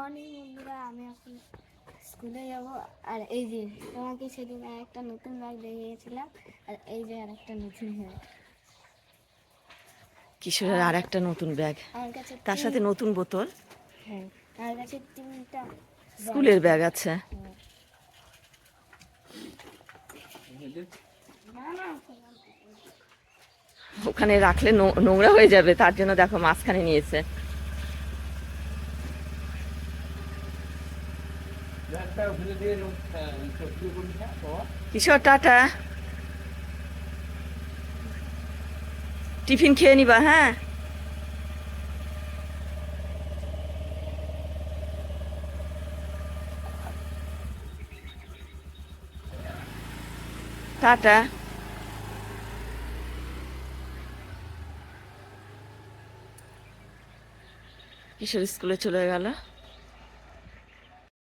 Morning বন্ধুরা, আমি এখন স্কুলে যাব। আর এই যে তোমাকে সেদিন একটা নতুন ব্যাগ দেখিয়েছিলাম, আর এই যে আর একটা নতুন ব্যাগ। কিশোরের আর একটা নতুন ব্যাগ, আমার কাছে তার সাথে নতুন বোতল। হ্যাঁ, আমার কাছে 3টা স্কুলের ব্যাগ আছে। ওখানে রাখলে নোংরা হয়ে যাবে, তার জন্য দেখো মাঝখানে নিয়েছে। কিশোর টাটা, টিফিন খেয়ে নিবা। হ্যাঁ, টাটা। কিশোর স্কুলে চলে গেল।